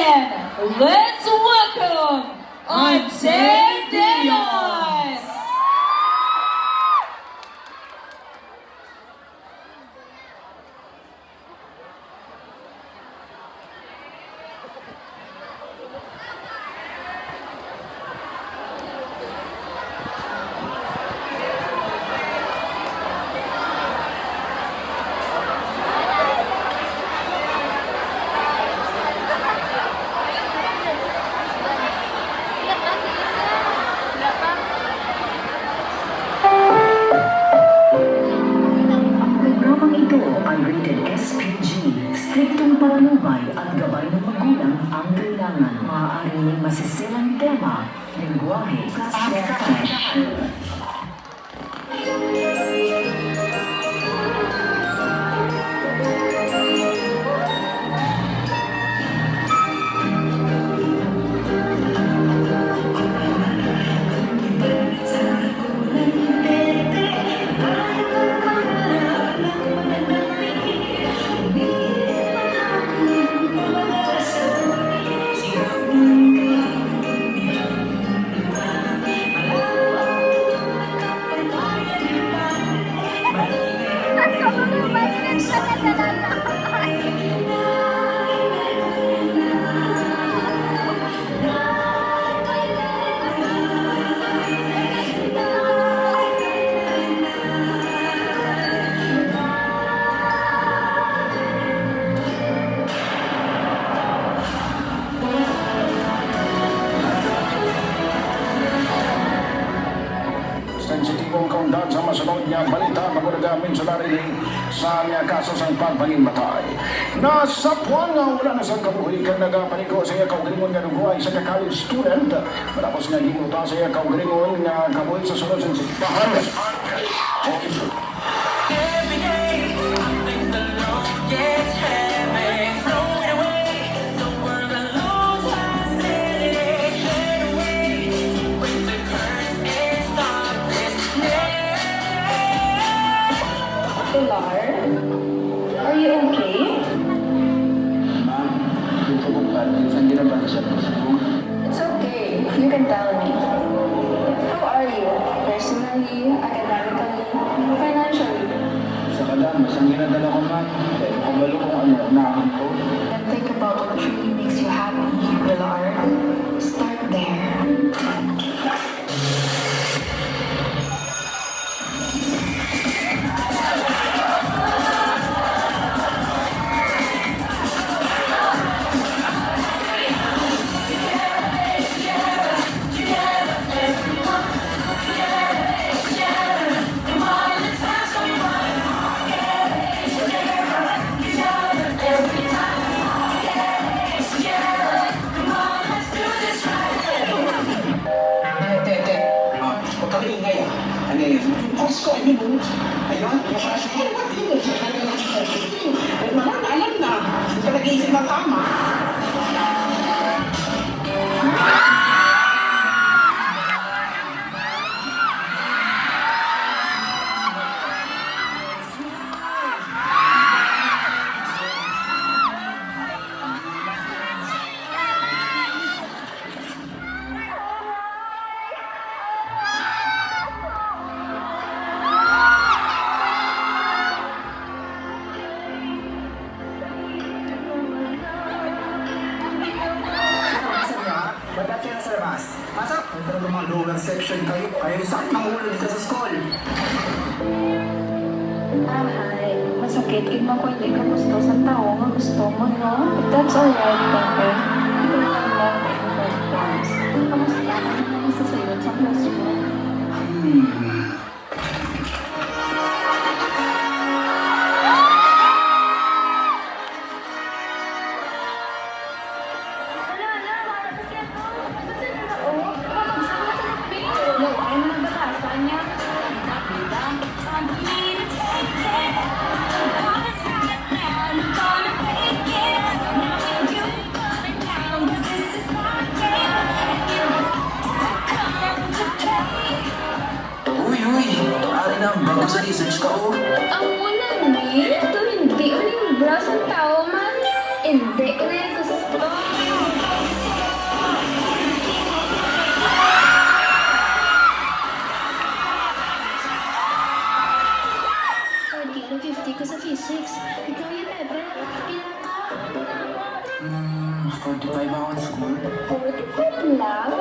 again, let's welcome Arte Diaz! Striktong patnubay at gabay ng magulang ang kailangan. Maaaring may masisilang tema, lengguwahe, sensitibong kaundan sa masunod niya balita magagamin sa narinig sa niya kaso sang pagpangimatay. Nasa puwan nga wala na sang kabuhi kang nagapaniko sa iya kaugalingon nga nungguay sa college student. Matapos nga gimuta sa iya kaugalingon nga kabuhi sa sunod sa sipahan. Every day, I think the load gets heavy, float away. The world alone has let it get away. Break the curse and stop this day. Pilar, are you okay? Ma'am, dito ko pa. Saan ginabata siya ng school? It's okay. You can tell me. How are you? Personally, academically, financially? Sa kadamas, ang ginadala ko ma'am, kabalo kung ano, nakakit ko. And think about what truly makes you happy, Pilar. Start there. Ano yun? Course ko, ayun mo. Ayun, nakasya ko. Pero naman, alam na. Hindi ka nag-iisip ng tama. Ba't kayo nasa labas? Pasok! Ay talaga mga lower section kayo. Kayo sakit ng ulo dito sa school. Hi. Masakit. Igma ko hindi ka gusto sa tao. Gusto mo, no? But that's alright, Pepe. Hindi ko naman lang in the first place. Kamusta? Ano na isa sa'yo sa classroom? Bago sa research ka, oh. Ang unang ni, ito hindi uling bra sa tao man. Hindi uling gusto. 26. Ikaw yun, Bebe. Ilan ka? 45 ako in school. 45 lang?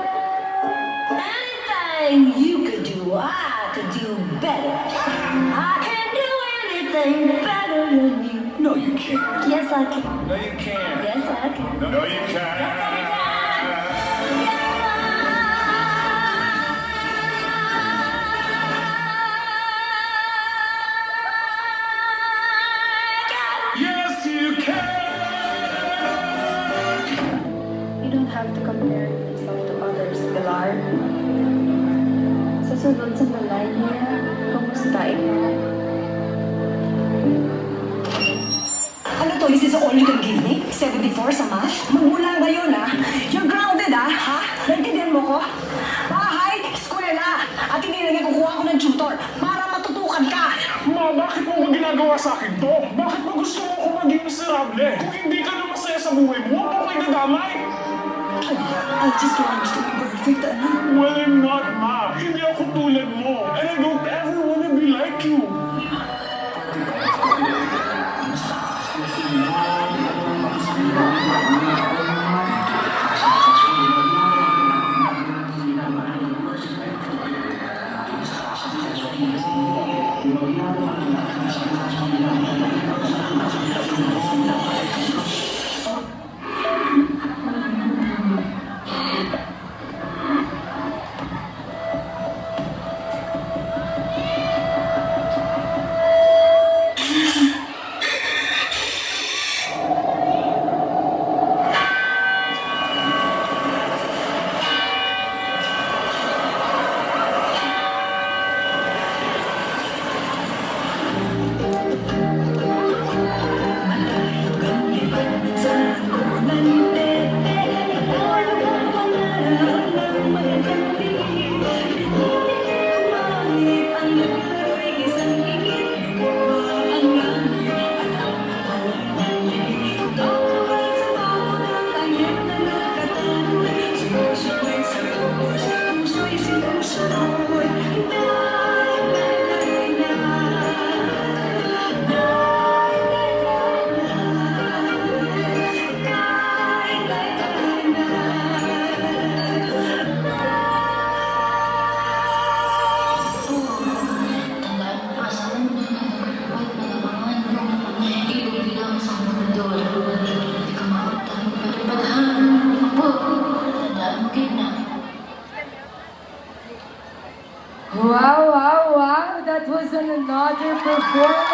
Anything you could do, I could do better. I can do anything better than you. No, you can't. Yes, I can. No, you can't. Yes, I can. No, you can't. Yes, you can. You don't have to compare yourself to others, Pilar. Sa sunod sa balay niya, kamusta ikaw? Ano to? Is this all you can give me? 74 sa math? Magmula ngayon, ha? You're grounded, ha? Naintindihan mo ko? Bahay, eskwela, at hindi na kukuha ko ng tutor para matutukan ka. Ma, bakit mo ba ginagawa sa akin to? Bakit mo gusto mo ako maging miserable? Kung hindi ka na masaya sa buhay mo, huwag mo kayo nadamay. I just want you to be perfect, ano? Well, I'm not, Ma. Hindi ako tulad mo. And I don't ever wanna be like you. Wow, wow, wow. That was another performance.